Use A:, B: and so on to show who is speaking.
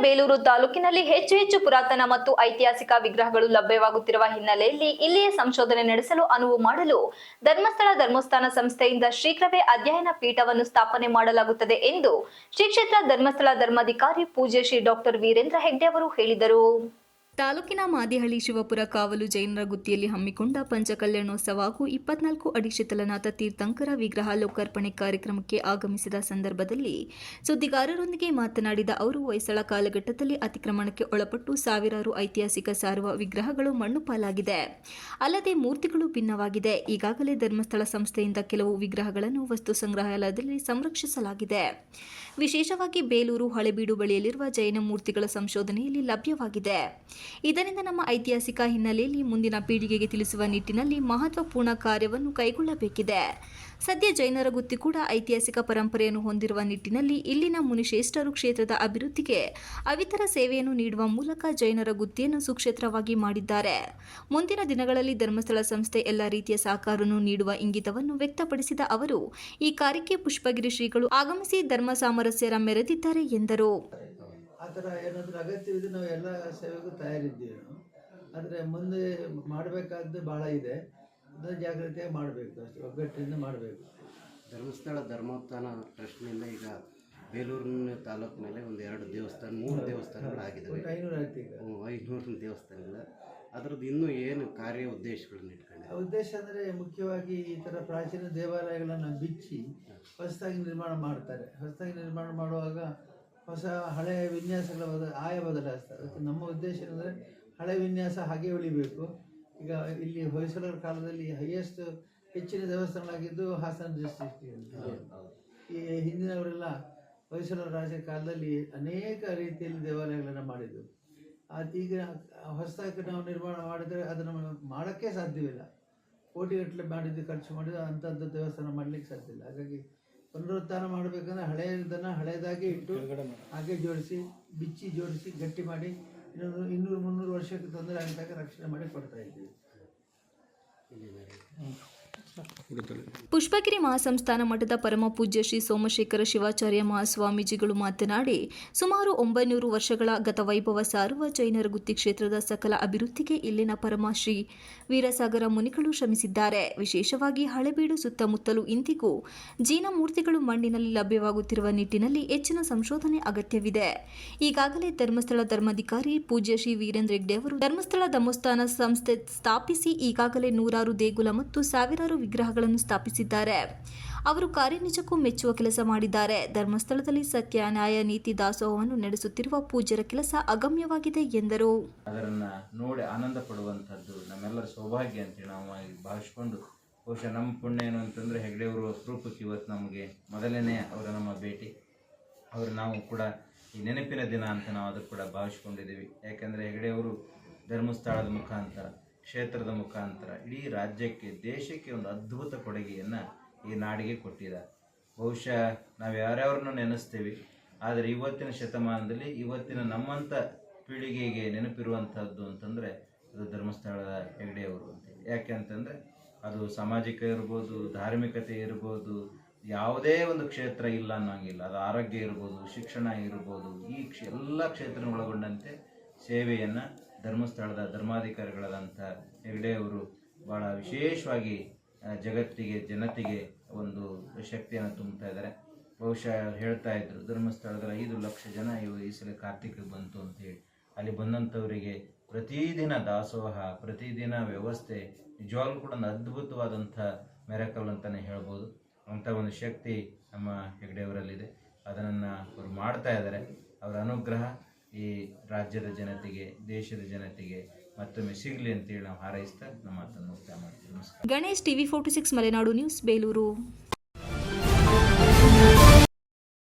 A: ಬೇಲೂರು ತಾಲೂಕಿನಲ್ಲಿ ಹೆಚ್ಚು ಪುರಾತನ ಮತ್ತು ಐತಿಹಾಸಿಕ ವಿಗ್ರಹಗಳು ಲಭ್ಯವಾಗುತ್ತಿರುವ ಹಿನ್ನೆಲೆಯಲ್ಲಿ ಇಲ್ಲಿಯೇ ಸಂಶೋಧನೆ ನಡೆಸಲು ಅನುವು ಮಾಡಲು ಧರ್ಮಸ್ಥಳ ಸಂಸ್ಥೆಯಿಂದ ಶೀಘ್ರವೇ ಅಧ್ಯಯನ ಪೀಠವನ್ನು ಸ್ಥಾಪನೆ ಮಾಡಲಾಗುತ್ತದೆ ಎಂದು ಶ್ರೀ ಕ್ಷೇತ್ರ ಧರ್ಮಸ್ಥಳ ಧರ್ಮಾಧಿಕಾರಿ ಪೂಜ್ಯ ಶ್ರೀ ಡಾಕ್ಟರ್ ವೀರೇಂದ್ರ ಹೆಗ್ಡೆ ಅವರು ಹೇಳಿದರು. ತಾಲೂಕಿನ ಮಾದಿಹಳ್ಳಿ ಶಿವಪುರ ಕಾವಲು ಜೈನರ ಗುತ್ತಿಯಲ್ಲಿ ಹಮ್ಮಿಕೊಂಡ ಪಂಚಕಲ್ಯಾಣೋತ್ಸವ ಹಾಗೂ 24 ಅಡಿ ಶೀತಲನಾಥ ತೀರ್ಥಂಕರ ವಿಗ್ರಹ ಲೋಕಾರ್ಪಣೆ ಕಾರ್ಯಕ್ರಮಕ್ಕೆ ಆಗಮಿಸಿದ ಸಂದರ್ಭದಲ್ಲಿ ಸುದ್ದಿಗಾರರೊಂದಿಗೆ ಮಾತನಾಡಿದ ಅವರು, ಹೊಯ್ಸಳ ಕಾಲಘಟ್ಟದಲ್ಲಿ ಅತಿಕ್ರಮಣಕ್ಕೆ ಒಳಪಟ್ಟು ಸಾವಿರಾರು ಐತಿಹಾಸಿಕ ಸಾರುವ ವಿಗ್ರಹಗಳು ಮಣ್ಣು ಪಾಲಾಗಿದೆ. ಅಲ್ಲದೆ ಮೂರ್ತಿಗಳು ಭಿನ್ನವಾಗಿದೆ. ಈಗಾಗಲೇ ಧರ್ಮಸ್ಥಳ ಸಂಸ್ಥೆಯಿಂದ ಕೆಲವು ವಿಗ್ರಹಗಳನ್ನು ವಸ್ತು ಸಂಗ್ರಹಾಲಯದಲ್ಲಿ ಸಂರಕ್ಷಿಸಲಾಗಿದೆ. ವಿಶೇಷವಾಗಿ ಬೇಲೂರು ಹಳೆಬೀಡು ಬಳಿಯಲ್ಲಿರುವ ಜೈನ ಮೂರ್ತಿಗಳ ಸಂಶೋಧನೆಯಲ್ಲಿ ಲಭ್ಯವಾಗಿದೆ. ಇದರಿಂದ ನಮ್ಮ ಐತಿಹಾಸಿಕ ಹಿನ್ನೆಲೆಯಲ್ಲಿ ಮುಂದಿನ ಪೀಳಿಗೆಗೆ ತಿಳಿಸುವ ನಿಟ್ಟಿನಲ್ಲಿ ಮಹತ್ವಪೂರ್ಣ ಕಾರ್ಯವನ್ನು ಕೈಗೊಳ್ಳಬೇಕಿದೆ. ಸದ್ಯ ಜೈನರ ಗುತ್ತಿ ಕೂಡ ಐತಿಹಾಸಿಕ ಪರಂಪರೆಯನ್ನು ಹೊಂದಿರುವ ನಿಟ್ಟಿನಲ್ಲಿ ಇಲ್ಲಿನ ಮುನಿಶ್ರೇಷ್ಠರು ಕ್ಷೇತ್ರದ ಅಭಿವೃದ್ಧಿಗೆ ಅವಿತರ ಸೇವೆಯನ್ನು ನೀಡುವ ಮೂಲಕ ಜೈನರ ಗುತ್ತಿಯನ್ನು ಸುಕ್ಷೇತ್ರವಾಗಿ ಮಾಡಿದ್ದಾರೆ. ಮುಂದಿನ ದಿನಗಳಲ್ಲಿ ಧರ್ಮಸ್ಥಳ ಸಂಸ್ಥೆ ಎಲ್ಲ ರೀತಿಯ ಸಹಕಾರವನ್ನು ನೀಡುವ ಇಂಗಿತವನ್ನು ವ್ಯಕ್ತಪಡಿಸಿದ ಅವರು, ಈ ಕಾರ್ಯಕ್ಕೆ ಪುಷ್ಪಗಿರಿ ಶ್ರೀಗಳು ಆಗಮಿಸಿ ಧರ್ಮ ಸಾಮರಸ್ಯ ಮೆರೆದಿದ್ದಾರೆ ಎಂದರು.
B: ಆ ಥರ ಏನಾದರೂ ಅಗತ್ಯವಿದೆ ನಾವು ಎಲ್ಲ ಸೇವೆಗೂ ತಯಾರಿದ್ದೀವಿ ನಾವು. ಆದರೆ ಮುಂದೆ ಮಾಡಬೇಕಾದ್ದು ಭಾಳ ಇದೆ. ಅದನ್ನು ಜಾಗ್ರತೆಯಾಗಿ ಮಾಡಬೇಕು, ಅಷ್ಟೇ ಒಗ್ಗಟ್ಟಿನಿಂದ ಮಾಡಬೇಕು.
C: ಧರ್ಮಸ್ಥಳ ಧರ್ಮೋತ್ಥಾನ ಟ್ರಸ್ಟ್ನಿಂದ ಈಗ ಬೇಲೂರಿನ ತಾಲೂಕಿನಲ್ಲಿ ಒಂದು 2 ದೇವಸ್ಥಾನ 3 ದೇವಸ್ಥಾನಗಳಾಗಿದ್ದಾವೆ. 500 ದೇವಸ್ಥಾನಗಳು. ಅದರದ್ದು ಇನ್ನೂ ಏನು ಕಾರ್ಯ ಉದ್ದೇಶಗಳನ್ನು ಇಟ್ಕೊಂಡಿದೆ?
B: ಉದ್ದೇಶ ಅಂದರೆ ಮುಖ್ಯವಾಗಿ ಈ ಥರ ಪ್ರಾಚೀನ ದೇವಾಲಯಗಳನ್ನು ಬಿಚ್ಚಿ ಹೊಸದಾಗಿ ನಿರ್ಮಾಣ ಮಾಡ್ತಾರೆ. ಹೊಸದಾಗಿ ನಿರ್ಮಾಣ ಮಾಡುವಾಗ ಹೊಸ ಹಳೆಯ ವಿನ್ಯಾಸಗಳ ಆಯ ಬದಲಾಯಿಸ್ತಾರೆ. ಅದಕ್ಕೆ ನಮ್ಮ ಉದ್ದೇಶ ಏನಂದರೆ ಹಳೆ ವಿನ್ಯಾಸ ಹಾಗೆ ಉಳಿಬೇಕು. ಈಗ ಇಲ್ಲಿ ಹೊಯ್ಸಳರ ಕಾಲದಲ್ಲಿ ಹೆಚ್ಚಿನ ದೇವಸ್ಥಾನಗಳಾಗಿದ್ದು ಹಾಸನ ಡಿಸ್ಟ್ರಿಕ್ಟ್. ಈ ಹಿಂದಿನವರೆಲ್ಲ ಹೊಯ್ಸಳರ ರಾಜ ಕಾಲದಲ್ಲಿ ಅನೇಕ ರೀತಿಯಲ್ಲಿ ದೇವಾಲಯಗಳನ್ನು ಮಾಡಿದ್ದು. ಈಗ ಹೊಸದಾಗಿ ನಾವು ನಿರ್ಮಾಣ ಮಾಡಿದರೆ ಅದನ್ನು ಮಾಡೋಕ್ಕೆ ಸಾಧ್ಯವಿಲ್ಲ. ಕೋಟಿಗಟ್ಟಲೆ ಮಾಡಿದ್ದು ಖರ್ಚು ಮಾಡಿದ್ದು ಅಂಥದ್ದು ದೇವಸ್ಥಾನ ಮಾಡಲಿಕ್ಕೆ ಸಾಧ್ಯ ಇಲ್ಲ. ಹಾಗಾಗಿ ಪುನರುತ್ಥಾನ ಮಾಡಬೇಕಂದ್ರೆ ಹಳೆಯದನ್ನು ಹಳೆಯದಾಗಿ ಇಟ್ಟು ಹಾಗೆ ಬಿಚ್ಚಿ ಜೋಡಿಸಿ ಗಟ್ಟಿ ಮಾಡಿ 200-300 ವರ್ಷಕ್ಕೆ ತೊಂದರೆ ಆಗಿದ್ದಾಗ ರಕ್ಷಣೆ ಮಾಡಿ ಕೊಡ್ತಾ ಇದ್ದೀವಿ.
A: ಪುಷ್ಪಗಿರಿ ಮಹಾಸಂಸ್ಥಾನ ಮಠದ ಪರಮ ಪೂಜ್ಯ ಶ್ರೀ ಸೋಮಶೇಖರ ಶಿವಾಚಾರ್ಯ ಮಹಾಸ್ವಾಮೀಜಿಗಳು ಮಾತನಾಡಿ, ಸುಮಾರು 900 ವರ್ಷಗಳ ಗತವೈಭವ ಸಾರುವ ಜೈನರ ಗುತ್ತಿ ಕ್ಷೇತ್ರದ ಸಕಲ ಅಭಿವೃದ್ಧಿಗೆ ಇಲ್ಲಿನ ಪರಮ ಶ್ರೀ ವೀರಸಾಗರ ಮುನಿಗಳು ಶ್ರಮಿಸಿದ್ದಾರೆ. ವಿಶೇಷವಾಗಿ ಹಳೆಬೀಡು ಸುತ್ತಮುತ್ತಲೂ ಇಂದಿಗೂ ಜೀನ ಮೂರ್ತಿಗಳು ಮಣ್ಣಿನಲ್ಲಿ ಲಭ್ಯವಾಗುತ್ತಿರುವ ನಿಟ್ಟಿನಲ್ಲಿ ಹೆಚ್ಚಿನ ಸಂಶೋಧನೆ ಅಗತ್ಯವಿದೆ. ಈಗಾಗಲೇ ಧರ್ಮಸ್ಥಳ ಧರ್ಮಾಧಿಕಾರಿ ಪೂಜ್ಯ ಶ್ರೀ ವೀರೇಂದ್ರ ಹೆಗ್ಡೆ ಅವರು ಧರ್ಮಸ್ಥಳ ಧರ್ಮೋತ್ಥಾನ ಸಂಸ್ಥೆ ಸ್ಥಾಪಿಸಿ ಈಗಾಗಲೇ 100 ದೇಗುಲ ಮತ್ತು ಸಾವಿರಾರು ವಿಗ್ರಹಗಳನ್ನು ಸ್ಥಾಪಿಸಿದ್ದಾರೆ. ಅವರು ಕಾರ್ಯ ನಿಜಕ್ಕೂ ಮೆಚ್ಚುವ ಕೆಲಸ ಮಾಡಿದ್ದಾರೆ. ಧರ್ಮಸ್ಥಳದಲ್ಲಿ ಸತ್ಯ, ನ್ಯಾಯ, ನೀತಿ ದಾಸೋಹವನ್ನು ನಡೆಸುತ್ತಿರುವ ಪೂಜ್ಯರ ಕೆಲಸ ಅಗಮ್ಯವಾಗಿದೆ ಎಂದರು.
D: ಅದರನ್ನು ನೋಡಿ ಆನಂದ ಪಡುವಂಥದ್ದು ನಮ್ಮೆಲ್ಲರ ಸೌಭಾಗ್ಯ ಅಂತೇಳಿ ನಾವು ಭಾವಿಸ್ಕೊಂಡು, ಬಹುಶಃ ನಮ್ಮ ಪುಣ್ಯ ಏನು ಅಂತಂದರೆ ಹೆಗ್ಡೆಯವರು ಅಪರೂಪಕ್ಕೆ ಇವತ್ತು ನಮಗೆ ಮೊದಲನೇ ಅವರ ನಮ್ಮ ಭೇಟಿ. ಅವರು ನಾವು ಕೂಡ ಈ ನೆನಪಿನ ದಿನ ಅಂತ ನಾವು ಅದಕ್ಕೆ ಕೂಡ ಭಾವಿಸ್ಕೊಂಡಿದ್ದೀವಿ. ಯಾಕೆಂದರೆ ಹೆಗ್ಡೆಯವರು ಧರ್ಮಸ್ಥಳದ ಮುಖಾಂತರ, ಕ್ಷೇತ್ರದ ಮುಖಾಂತರ ಇಡೀ ರಾಜ್ಯಕ್ಕೆ, ದೇಶಕ್ಕೆ ಒಂದು ಅದ್ಭುತ ಕೊಡುಗೆಯನ್ನು ಈ ನಾಡಿಗೆ ಕೊಟ್ಟಿದ್ದಾರೆ. ಬಹುಶಃ ನಾವು ಯಾರ್ಯಾರನ್ನು ನೆನೆಸ್ತೀವಿ, ಆದರೆ ಇವತ್ತಿನ ಶತಮಾನದಲ್ಲಿ ಇವತ್ತಿನ ನಮ್ಮಂಥ ಪೀಳಿಗೆಗೆ ನೆನಪಿರುವಂಥದ್ದು ಅಂತಂದರೆ ಅದು ಧರ್ಮಸ್ಥಳದ ಹೆಗ್ಡೆಯವರು ಅಂತೇಳಿ. ಯಾಕೆ ಅಂತಂದರೆ ಅದು ಸಾಮಾಜಿಕ ಇರ್ಬೋದು, ಧಾರ್ಮಿಕತೆ ಇರ್ಬೋದು, ಯಾವುದೇ ಒಂದು ಕ್ಷೇತ್ರ ಇಲ್ಲ ಅನ್ನೋಂಗಿಲ್ಲ. ಅದು ಆರೋಗ್ಯ ಇರ್ಬೋದು, ಶಿಕ್ಷಣ ಇರ್ಬೋದು, ಈ ಎಲ್ಲ ಕ್ಷೇತ್ರ ಒಳಗೊಂಡಂತೆ ಸೇವೆಯನ್ನು ಧರ್ಮಸ್ಥಳದ ಧರ್ಮಾಧಿಕಾರಿಗಳಾದಂಥ ಹೆಗ್ಡೆಯವರು ಭಾಳ ವಿಶೇಷವಾಗಿ ಜಗತ್ತಿಗೆ, ಜನತೆಗೆ ಒಂದು ಶಕ್ತಿಯನ್ನು ತುಂಬುತ್ತಾ ಇದ್ದಾರೆ. ಬಹುಶಃ ಹೇಳ್ತಾ ಇದ್ರು, ಧರ್ಮಸ್ಥಳದಲ್ಲಿ 5 ಲಕ್ಷ ಜನ ಈ ಸಲ ಕಾರ್ತಿಕ ಬಂತು ಅಂತೇಳಿ. ಅಲ್ಲಿ ಬಂದಂಥವರಿಗೆ ಪ್ರತಿದಿನ ದಾಸೋಹ, ಪ್ರತಿದಿನ ವ್ಯವಸ್ಥೆ ನಿಜವಾಗ್ಲೂ ಕೂಡ ಒಂದು ಅದ್ಭುತವಾದಂಥ ಮೆರಕಲ್ ಅಂತಲೇ ಹೇಳ್ಬೋದು. ಅಂಥ ಒಂದು ಶಕ್ತಿ ನಮ್ಮ ಹೆಗ್ಡೆಯವರಲ್ಲಿದೆ. ಅದನ್ನು ಅವರು ಮಾಡ್ತಾ ಇದ್ದಾರೆ. ಅವರ ಅನುಗ್ರಹ ಈ ರಾಜ್ಯದ ಜನತೆಗೆ, ದೇಶದ ಜನತೆಗೆ ಮತ್ತೊಮ್ಮೆ ಸಿಗಲಿ ಅಂತೇಳಿ ನಾವು ಹಾರೈಸ್ತಾ ನಮ್ಮ ಮಾತನ್ನು ಮುಕ್ತಾಯ ಮಾಡ್ತೀವಿ. ನಮಸ್ಕಾರ.
A: Ganesh, TV 46 Malenadu news, Belur.